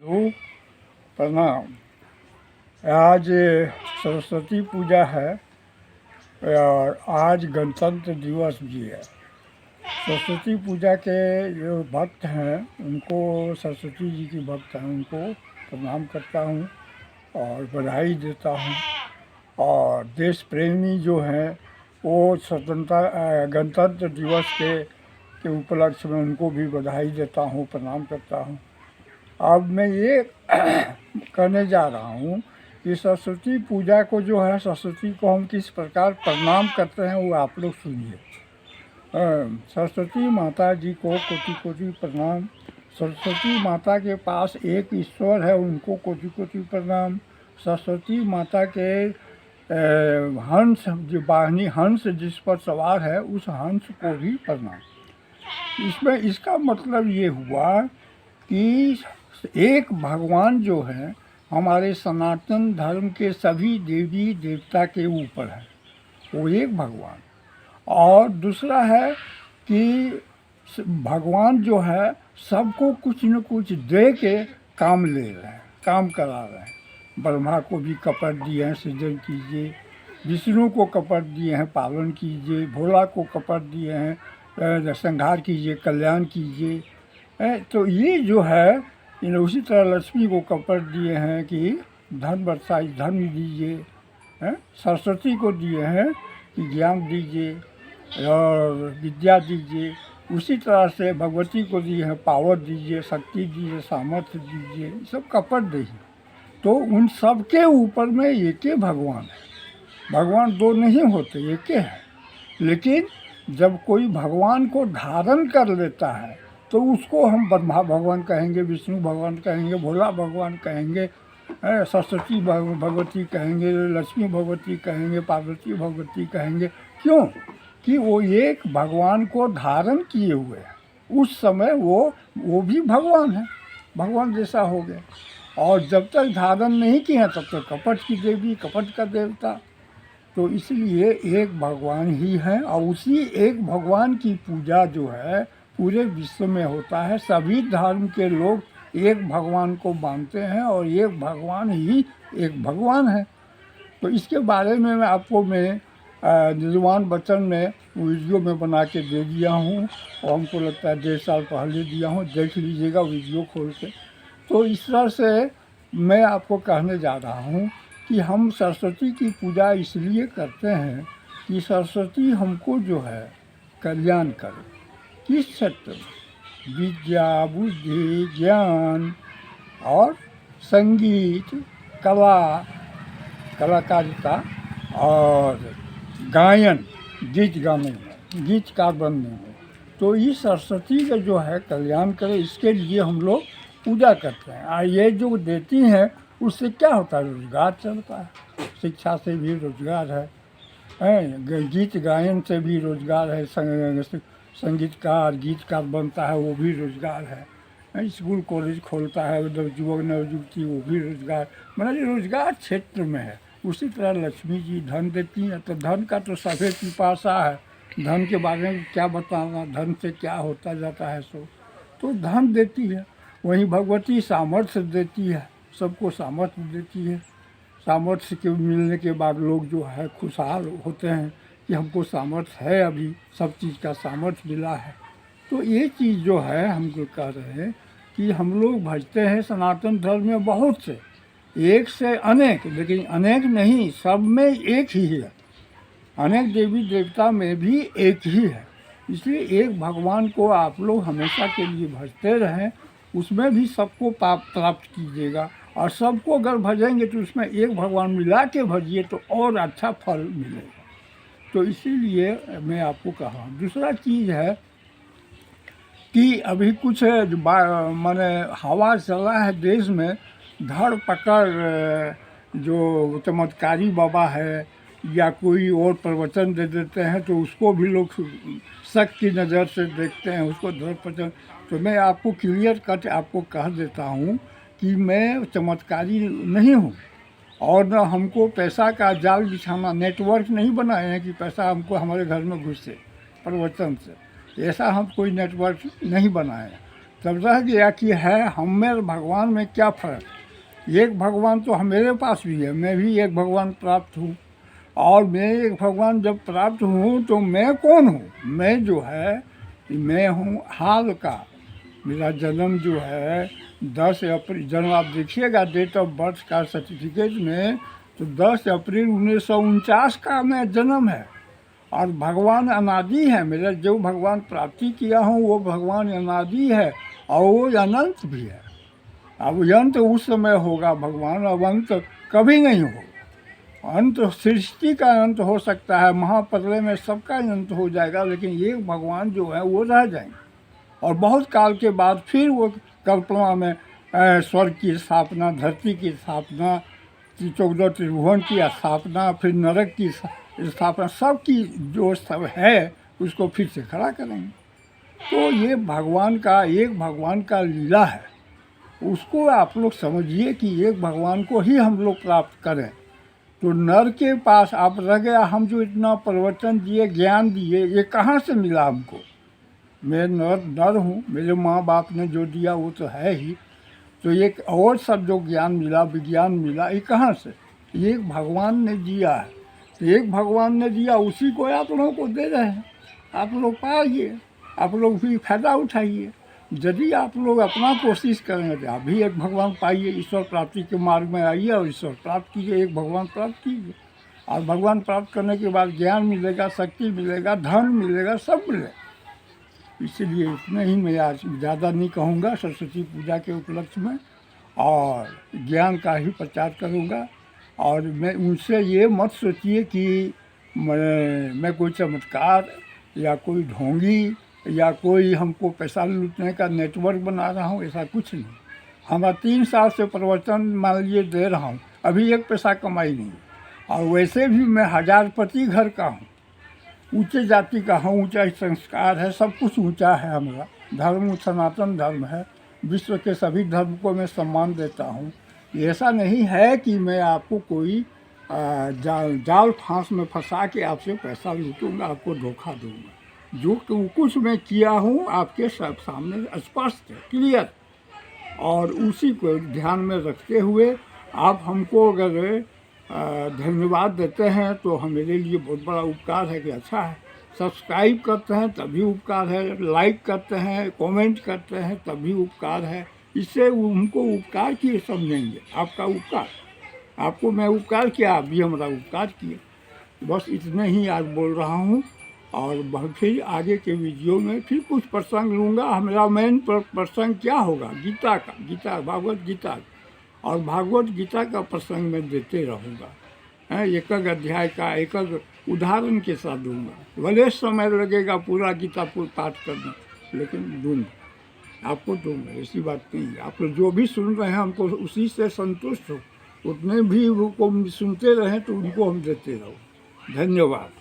Hello, प्रणाम। आज सरस्वती पूजा है और आज गणतंत्र दिवस भी है। सरस्वती पूजा के जो भक्त हैं उनको, सरस्वती जी की भक्त हैं उनको प्रणाम करता हूँ और बधाई देता हूँ। और देश प्रेमी जो हैं वो स्वतंत्रता गणतंत्र दिवस के उपलक्ष्य में उनको भी बधाई देता हूँ, प्रणाम करता हूँ। अब मैं ये कहने जा रहा हूँ कि सरस्वती पूजा को जो है, सरस्वती को हम किस प्रकार प्रणाम करते हैं वो आप लोग सुनिए। सरस्वती माता जी को कोटि कोटि प्रणाम। सरस्वती माता के पास एक ईश्वर है, उनको कोटि कोटि प्रणाम। सरस्वती माता के हंस, जो वाहनी हंस जिस पर सवार है, उस हंस को भी प्रणाम। इसमें इसका मतलब ये हुआ कि एक भगवान जो है हमारे सनातन धर्म के सभी देवी देवता के ऊपर है, वो एक भगवान। और दूसरा है कि भगवान जो है सबको कुछ न कुछ दे के काम ले रहे हैं, काम करा रहे हैं। ब्रह्मा को भी कपट दिए हैं, सृजन कीजिए। विष्णु को कपट दिए हैं, पालन कीजिए। भोला को कपट दिए हैं, संहार कीजिए, कल्याण कीजिए। तो ये जो है, उसी तरह लक्ष्मी को कपट दिए हैं कि धन बरसाई, धन दीजिए। सरस्वती को दिए हैं कि ज्ञान दीजिए और विद्या दीजिए। उसी तरह से भगवती को दिए हैं, पावर दीजिए, शक्ति दीजिए, सामर्थ्य दीजिए। सब कपट दीजिए। तो उन सब के ऊपर में एक ही भगवान है। भगवान दो नहीं होते, एक ही है। लेकिन जब कोई भगवान को धारण कर लेता है तो उसको हम ब्रह्मा भगवान कहेंगे, विष्णु भगवान कहेंगे, भोला भगवान कहेंगे, सरस्वती भगवती कहेंगे, लक्ष्मी भगवती कहेंगे, पार्वती भगवती कहेंगे। क्यों? कि वो एक भगवान को धारण किए हुए हैं। उस समय वो भी भगवान है, भगवान जैसा हो गए। और जब तक धारण नहीं किए हैं तब तक कपट की देवी, कपट का देवता। तो इसलिए एक भगवान ही है और उसी एक भगवान की पूजा जो है पूरे विश्व में होता है। सभी धर्म के लोग एक भगवान को मानते हैं और एक भगवान ही एक भगवान है। तो इसके बारे में मैं आपको निर्वाण वचन में वीडियो में बना के दे दिया हूँ और हमको लगता है 1.5 साल पहले दिया हूँ, देख लीजिएगा वीडियो खोल के। तो इस तरह से मैं आपको कहने जा रहा हूँ कि हम सरस्वती की पूजा इसलिए करते हैं कि सरस्वती हमको जो है कल्याण करे। किस क्षेत्र में? विद्या, बुद्धि, ज्ञान और संगीत, कला, कलाकारिता और गायन, गीत गाने में, गीतकार बनने में। तो ये सरस्वती का जो है कल्याण करे, इसके लिए हम लोग पूजा करते हैं। और ये जो देती हैं उससे क्या होता है? रोजगार चलता है। शिक्षा से भी रोजगार है, गीत गायन से भी रोजगार है। संगीतकार, गीतकार बनता है, वो भी रोजगार है। स्कूल कॉलेज खोलता है युवक नवयुवती, वो भी रोजगार, मतलब रोजगार क्षेत्र में है। उसी तरह लक्ष्मी जी धन देती हैं। तो धन का तो सभी पिपासा है, धन के बारे में क्या बताना, धन से क्या होता जाता है। तो धन देती है। वहीं भगवती सामर्थ्य देती है, सबको सामर्थ्य देती है। सामर्थ्य के मिलने के बाद लोग जो है खुशहाल होते हैं कि हमको सामर्थ्य है, अभी सब चीज़ का सामर्थ्य मिला है। तो ये चीज़ जो है हमको कह रहे हैं कि हम लोग भजते हैं सनातन धर्म में बहुत से, एक से अनेक, लेकिन अनेक नहीं, सब में एक ही है। अनेक देवी देवता में भी एक ही है। इसलिए एक भगवान को आप लोग हमेशा के लिए भजते रहें, उसमें भी सबको प्राप्त कीजिएगा। और सबको अगर भजेंगे तो उसमें एक भगवान मिला के भजिए तो और अच्छा फल मिलेगा। तो इसीलिए मैं आपको कहा। दूसरा चीज़ है कि अभी कुछ माने हवा चला है देश में, धड़ पकड़ जो चमत्कारी बाबा है या कोई और प्रवचन दे देते हैं तो उसको भी लोग शक की नज़र से देखते हैं, उसको धड़ पकड़। तो मैं आपको क्लियर कट आपको कह देता हूँ कि मैं चमत्कारी नहीं हूँ और न हमको पैसा का जाल बिछाना, नेटवर्क नहीं बनाए हैं कि पैसा हमको हमारे घर में घुसे प्रवचन से। ऐसा हम कोई नेटवर्क नहीं बनाए हैं। तब रह गया कि है हम में भगवान में क्या फ़र्क। एक भगवान तो मेरे पास भी है, मैं भी एक भगवान प्राप्त हूँ। और मैं एक भगवान जब प्राप्त हूँ तो मैं कौन हूँ? मैं जो है मैं हूँ हाल का। मेरा जन्म जो है 10 अप्रैल, जन्म आप देखिएगा डेट ऑफ बर्थ का सर्टिफिकेट में, तो 10 अप्रैल 1949 का मैं जन्म है। और भगवान अनादि है। मेरा जो भगवान प्राप्ति किया हूँ वो भगवान अनादि है और वो अनंत भी है। अब अंत उस समय होगा भगवान, अब अंत कभी नहीं हो। अंत सृष्टि का अंत हो सकता है, महाप्रलय में सबका अंत हो जाएगा, लेकिन एक भगवान जो है वो रह जाएंगे। और बहुत काल के बाद फिर वो कल्पना में स्वर्ग की स्थापना, धरती की स्थापना, 14 त्रिभुवन की स्थापना, फिर नरक की स्थापना, सब की जो सब है उसको फिर से खड़ा करेंगे। तो ये भगवान का, एक भगवान का लीला है। उसको आप लोग समझिए कि एक भगवान को ही हम लोग प्राप्त करें। तो नर के पास आप रह गया, हम जो इतना प्रवचन दिए, ज्ञान दिए, ये कहाँ से मिला हमको? मैं नर हूँ, मेरे माँ बाप ने जो दिया वो तो है ही। तो एक और सब जो ज्ञान मिला, विज्ञान मिला, ये कहाँ से? एक भगवान ने दिया है। तो एक भगवान ने दिया, उसी को आप लोगों को दे रहे हैं। आप लोग पाइए, आप लोग भी फायदा उठाइए। यदि आप लोग अपना कोशिश करेंगे तो आप भी एक भगवान पाइए, ईश्वर प्राप्ति के मार्ग में आइए और ईश्वर प्राप्त कीजिए, एक भगवान प्राप्त कीजिए। और भगवान प्राप्त करने के बाद ज्ञान मिलेगा, शक्ति मिलेगा, धन मिलेगा, सब मिलेगा। इसीलिए इतने ही मैं आज ज़्यादा नहीं कहूँगा सरस्वती पूजा के उपलक्ष्य में, और ज्ञान का ही प्रचार करूँगा। और मैं उनसे ये मत सोचिए कि मैं कोई चमत्कार या कोई ढोंगी या कोई हमको पैसा लूटने का नेटवर्क बना रहा हूँ, ऐसा कुछ नहीं। हमारा 3 साल से प्रवचन मान लीजिए दे रहा हूँ, अभी एक पैसा कमाई नहीं। और वैसे भी मैं हजारपति घर का हूँ, ऊंचे जाति का हूँ, ऊंचा संस्कार है, सब कुछ ऊंचा है। हमारा धर्म सनातन धर्म है, विश्व के सभी धर्म को मैं सम्मान देता हूँ। ऐसा नहीं है कि मैं आपको कोई जाल फांस में फंसा के आपसे पैसा लूटूंगा, आपको धोखा दूंगा। जो कुछ मैं किया हूँ आपके सब सामने स्पष्ट है, क्लियर। और उसी को ध्यान में रखते हुए आप हमको अगर धन्यवाद देते हैं तो मेरे लिए बहुत बड़ा उपकार है कि अच्छा है। सब्सक्राइब करते हैं तभी उपकार है, लाइक करते हैं, कमेंट करते हैं तभी उपकार है। इससे उनको उपकार किए समझेंगे, आपका उपकार। आपको मैं उपकार किया, आप भी हमारा उपकार किए। बस इतने ही आज बोल रहा हूँ। और फिर आगे के वीडियो में फिर कुछ प्रसंग लूँगा। हमारा मेन प्रसंग क्या होगा? गीता का, गीता भागवत गीता, और भागवत गीता का प्रसंग मैं देते रहूँगा। एक अध्याय का एक उदाहरण के साथ दूँगा। भले समय लगेगा पूरा गीता पाठ करना, लेकिन दूँगा, आपको दूँगा, ऐसी बात नहीं है। आप लोग जो भी सुन रहे हैं हमको उसी से संतुष्ट हो, उतने भी को सुनते रहें तो उनको हम देते रहो। धन्यवाद।